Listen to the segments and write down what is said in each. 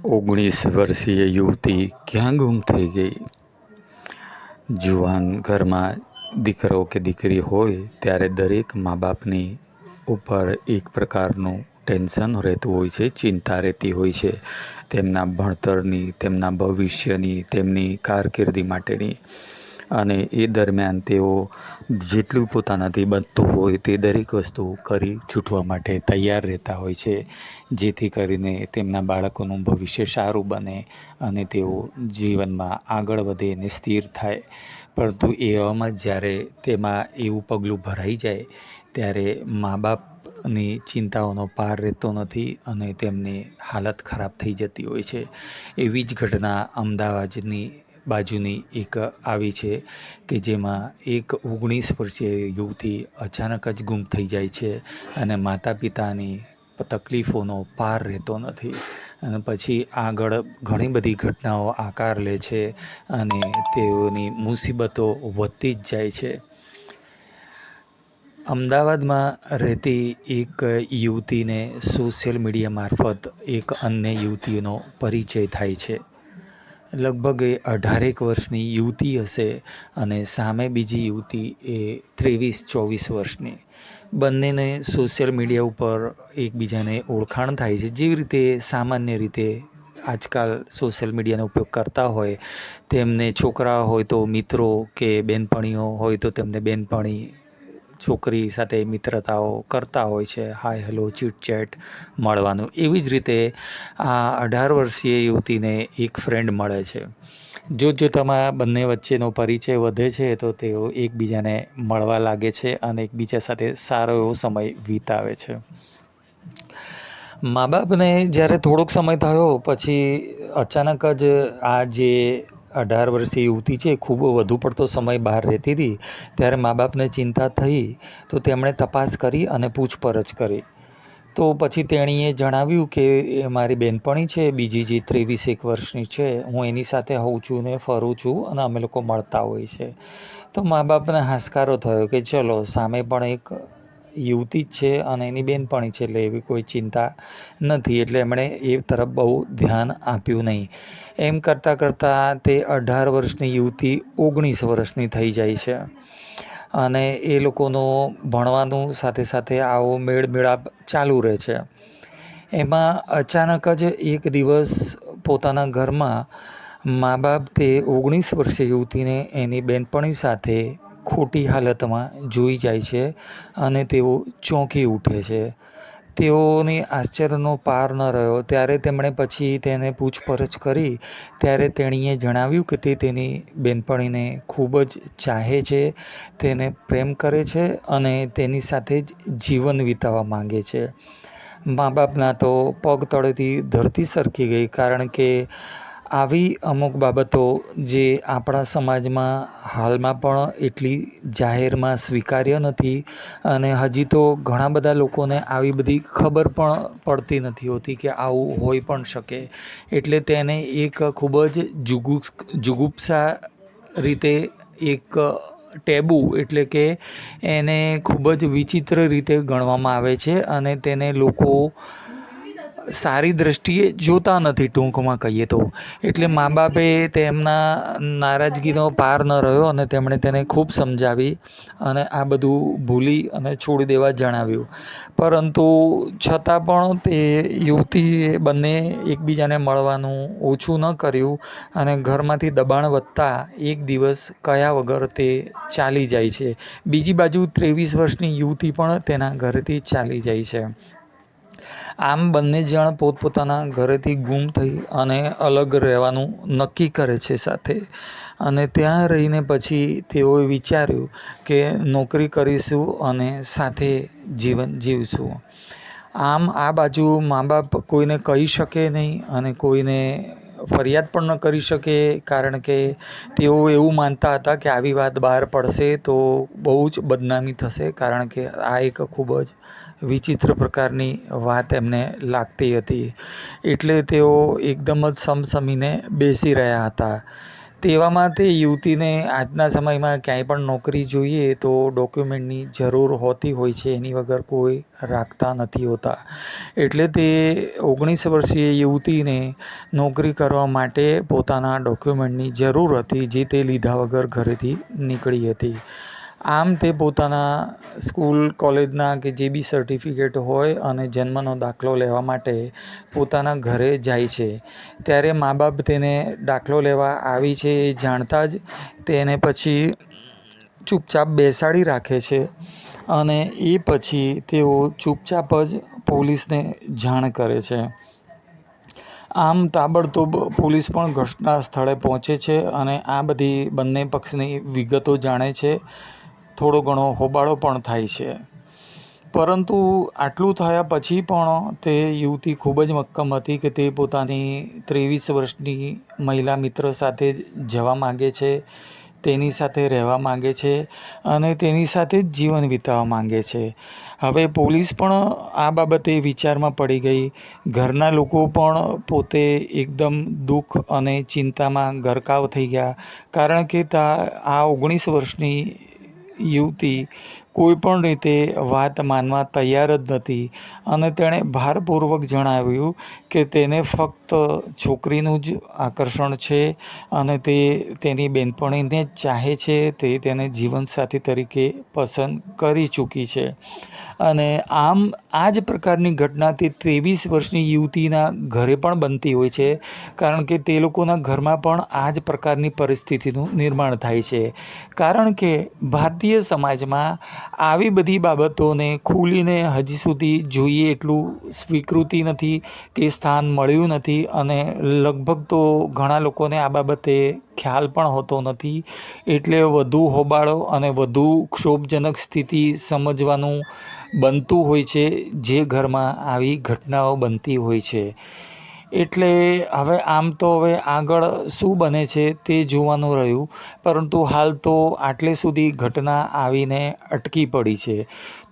વર્ષીય યુવતી ક્યાં ગુમ થઈ ગઈ? જુવાન ઘરમાં દીકરો કે દીકરી હોય ત્યારે દરેક મા બાપની ઉપર એક પ્રકારનું ટેન્શન રહેતું હોય છે, ચિંતા રહેતી હોય છે. તેમના ભણતરની, તેમના ભવિષ્યની, તેમની કારકિર્દી માટેની. અને એ દરમિયાન તેઓ જેટલું પોતાનાથી બનતું હોય તે દરેક વસ્તુ કરી છૂટવા માટે તૈયાર રહેતા હોય છે, જેથી કરીને તેમના બાળકોનું ભવિષ્ય સારું બને અને તેઓ જીવનમાં આગળ વધે અને સ્થિર થાય. પરંતુ એવામાં જ્યારે તેમાં એવું પગલું ભરાઈ જાય ત્યારે મા બાપની ચિંતાઓનો પાર રહેતો નથી અને તેમની હાલત ખરાબ થઈ જતી હોય છે. એવી જ ઘટના અમદાવાદની બાજુની એક આવી છે કે જેમાં એક 19 વર્ષીય યુવતી અચાનક જ ગુમ થઈ જાય છે અને માતા પિતાની તકલીફોનો પાર રહેતો નથી. અને પછી આગળ ઘણી બધી ઘટનાઓ આકાર લે છે અને તેઓની મુસીબતો વધતી જ જાય છે. અમદાવાદમાં રહેતી એક યુવતીને સોશિયલ મીડિયા મારફત એક અન્ય યુવતીનો પરિચય થાય છે. લગભગ એ 18 વર્ષની યુવતી હશે અને સામે બીજી યુવતી એ 23-24 વર્ષની. બંનેને સોશિયલ મીડિયા ઉપર એકબીજાને ઓળખાણ થાય છે. જેવી રીતે સામાન્ય રીતે આજકાલ સોશિયલ મીડિયાનો ઉપયોગ કરતા હોય તેમને છોકરા હોય તો મિત્રો કે બહેનપણીઓ હોય તો તેમને બહેનપણી છોકરી સાથે મિત્રતાઓ કરતા હોય છે, હાય હેલો ચીટ મળવાનું. એવી જ રીતે આ 18 વર્ષીય યુવતીને એક ફ્રેન્ડ મળે છે. જોતજોતામાં બંને વચ્ચેનો પરિચય વધે છે તો તેઓ એકબીજાને મળવા લાગે છે અને એકબીજા સાથે સારો એવો સમય વિતાવે છે. મા બાપને જ્યારે થોડોક સમય થયો પછી અચાનક જ આ જે 18 વર્ષીય યુવતી છે ખૂબ વધુ પડતો સમય બહાર રહેતી હતી ત્યારે મા બાપને ચિંતા થઈ તો તેમણે તપાસ કરી અને પૂછપરછ કરી. તો પછી તેણીએ જણાવ્યું કે એ મારી બહેનપણી છે, બીજી જે 23-1 વર્ષની છે, હું એની સાથે હોઉં છું ને ફરું છું અને અમે લોકો મળતા હોઈએ છીએ. તો મા બાપને હાશકારો થયો કે ચલો સામે પણ એક યુવતી જ છે અને એની બહેનપણી છે એટલે એવી કોઈ ચિંતા નથી, એટલે એમણે એ તરફ બહુ ધ્યાન આપ્યું નહીં. એમ કરતાં કરતાં તે 18 વર્ષની યુવતી 19 વર્ષની થઈ જાય છે અને એ લોકોનું ભણવાનું સાથે સાથે આવો મેળાપ ચાલુ રહે છે. એમાં અચાનક જ એક દિવસ પોતાના ઘરમાં મા બાપ તે 19 વર્ષીય યુવતીને એની બહેનપણી સાથે ખોટી હાલતમાં જોઈ જાય છે અને તેઓ ચોંકી ઉઠે છે. તેઓને આશ્ચર્યનો પાર ન રહ્યો ત્યારે તેમણે પછી તેને પૂછપરછ કરી ત્યારે તેણીએ જણાવ્યું કે તે તેની બહેનપણીને ખૂબ જ ચાહે છે, તેને પ્રેમ કરે છે અને તેની સાથે જ જીવન વિતાવવા માંગે છે. મા બાપના તો પગ તળેથી ધરતી સરકી ગઈ, કારણ કે આવી અમુક બાબતો જે આપણા સમાજમાં હાલમાં પણ એટલી જાહેરમાં સ્વીકાર્ય નથી અને હજી તો ઘણા બધા લોકોને આવી બધી ખબર પણ પડતી નથી હોતી કે આવું હોઈ પણ શકે. એટલે તેને એક ખૂબ જ જુગુપ્સા રીતે એક ટેબુ એટલે કે એને ખૂબ જ વિચિત્ર રીતે ગણવામાં આવે છે અને તેને લોકો સારી દૃષ્ટિએ જોતા નથી, ટૂંકમાં કહીએ તો. એટલે મા બાપે તેમના નારાજગીનો પાર ન રહ્યો અને તેમણે તેને ખૂબ સમજાવી અને આ બધું ભૂલી અને છોડી દેવા જણાવ્યું. પરંતુ છતાં પણ તે યુવતીએ બંને એકબીજાને મળવાનું ઓછું ન કર્યું અને ઘરમાંથી દબાણ વધતા એક દિવસ કહ્યા વગર તે ચાલી જાય છે. બીજી બાજુ 23 વર્ષની યુવતી પણ તેના ઘરેથી ચાલી જાય છે. આમ બંને જણ પોતપોતાના ઘરેથી ગુમ થઈ અને અલગ રહેવાનું નક્કી કરે છે સાથે. અને ત્યાં રહીને પછી તેઓએ વિચાર્યું કે નોકરી કરીશું અને સાથે જીવન જીવશું. આમ આ બાજુ મા બાપ કોઈને કહી શકે નહીં અને કોઈને ફરિયાદ પણ ન કરી શકે, કારણ કે તેઓ એવું માનતા હતા કે આવી વાત બહાર પડશે તો બહુ જ બદનામી થશે, કારણ કે આ એક ખૂબ જ વિચિત્ર પ્રકારની વાત એમને લાગતી હતી. એટલે તેઓ એકદમ જ સમસમીને બેસી રહ્યા હતા. તેવામાં તે યુવતીને આજના સમયમાં ક્યાંય પણ નોકરી જોઈએ તો ડોક્યુમેન્ટની જરૂર હોતી હોય છે, એની વગર કોઈ રાખતા નથી હોતા. એટલે તે 19 વર્ષીય યુવતીને નોકરી કરવા માટે પોતાના ડોક્યુમેન્ટની જરૂર હતી, જે તે લીધા વગર ઘરેથી નીકળી હતી. આમ તે પોતાના સ્કૂલ કોલેજના કે જે બી સર્ટિફિકેટ હોય અને જન્મનો દાખલો લેવા માટે પોતાના ઘરે જાય છે. ત્યારે મા બાપ તેને દાખલો લેવા આવી છે એ જાણતા જ તેને પછી ચૂપચાપ બેસાડી રાખે છે અને એ પછી તેઓ ચૂપચાપ જ પોલીસને જાણ કરે છે. આમ તાબડતોબ પોલીસ પણ ઘટના સ્થળે પહોંચે છે અને આ બધી બંને પક્ષની વિગતો જાણે છે. થોડો ઘણો હોબાળો પણ થાય છે, પરંતુ આટલું થયા પછી પણ તે યુવતી ખૂબ જ મક્કમ હતી કે તે પોતાની 23 વર્ષની મહિલા મિત્ર સાથે જવા માગે છે, તેની સાથે રહેવા માગે છે અને તેની સાથે જ જીવન વિતાવવા માગે છે. હવે પોલીસ પણ આ બાબતે વિચારમાં પડી ગઈ. ઘરના લોકો પણ પોતે એકદમ દુઃખ અને ચિંતામાં ગરકાવ થઈ ગયા, કારણ કે આ 19 વર્ષની યુવતી કોઈ પણ રીતે વાત માનવા તૈયાર જ નથી અને તેણે ભારપૂર્વક જણાવ્યું કે તેને ફક્ત છોકરીનું જ આકર્ષણ છે અને તે તેની બહેનપણીને જ ચાહે છે, તે તેને જીવનસાથી તરીકે પસંદ કરી ચૂકી છે. અને આમ આ જ પ્રકારની ઘટના તે 23 વર્ષની યુવતીના ઘરે પણ બનતી હોય છે, કારણ કે તે લોકોના ઘરમાં પણ આ જ પ્રકારની પરિસ્થિતિનું નિર્માણ થાય છે. કારણ કે ભારતીય સમાજમાં આવી બધી બાબતોને ખુલીને હજી સુધી જોઈએ એટલું સ્વીકૃતિ નથી કે સ્થાન મળ્યું નથી અને લગભગ તો ઘણા લોકોને આ બાબતે ખ્યાલ પણ હોતો નથી. એટલે વધુ હોબાળો અને વધુ ક્ષોભજનક સ્થિતિ સમજવાનું બનતું હોય છે જે ઘરમાં આવી ઘટનાઓ બનતી હોય છે. એટલે હવે આમ તો હવે આગળ શું બને છે તે જોવાનું રહ્યું, પરંતુ હાલ તો આટલે સુધી ઘટના આવીને અટકી પડી છે.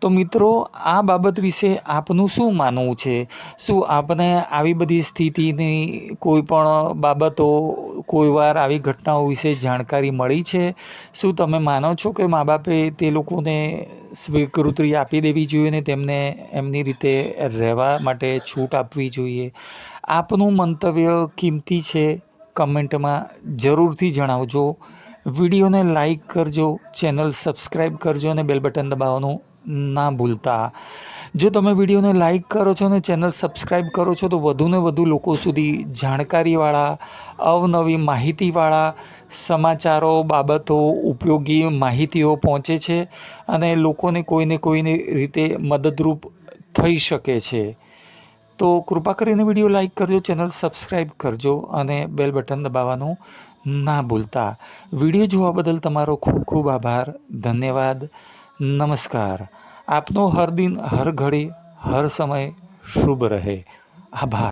તો મિત્રો, આ બાબત વિશે આપનું શું માનવું છે? શું આપને આવી બધી સ્થિતિની કોઈ પણ બાબતો કોઈ વાર આવી ઘટનાઓ વિશે જાણકારી મળી છે? શું તમે માનો છો કે મા બાપે તે લોકોને સ્વીકૃતિ આપી દેવી જોઈએ ને તેમને એમની રીતે રહેવા માટે છૂટ આપવી જોઈએ? આપનું મંતવ્ય કિંમતી છે, કમેન્ટમાં જરૂરથી જણાવજો. વિડીયોને લાઈક કરજો, ચેનલ સબસ્ક્રાઈબ કરજો અને બેલ બટન દબાવવાનું ના ભૂલતા. જો તમે વિડીયોને લાઈક કરો છો અને ચેનલ સબસ્ક્રાઈબ કરો છો તો વધુને વધુ લોકો સુધી જાણકારીવાળા, અવનવી માહિતીવાળા સમાચારો, બાબતો, ઉપયોગી માહિતીઓ પહોંચે છે અને લોકોને કોઈને કોઈની રીતે મદદરૂપ થઈ શકે છે. તો કૃપા કરીને વિડીયો લાઈક કરજો, ચેનલ સબસ્ક્રાઈબ કરજો અને બેલ બટન દબાવવાનું ના ભૂલતા. વિડીયો જોવા બદલ તમારો ખૂબ ખૂબ આભાર. ધન્યવાદ. નમસ્કાર. આપનો હર દિન, હર ઘડી, હર સમય શુભ રહે. આભાર.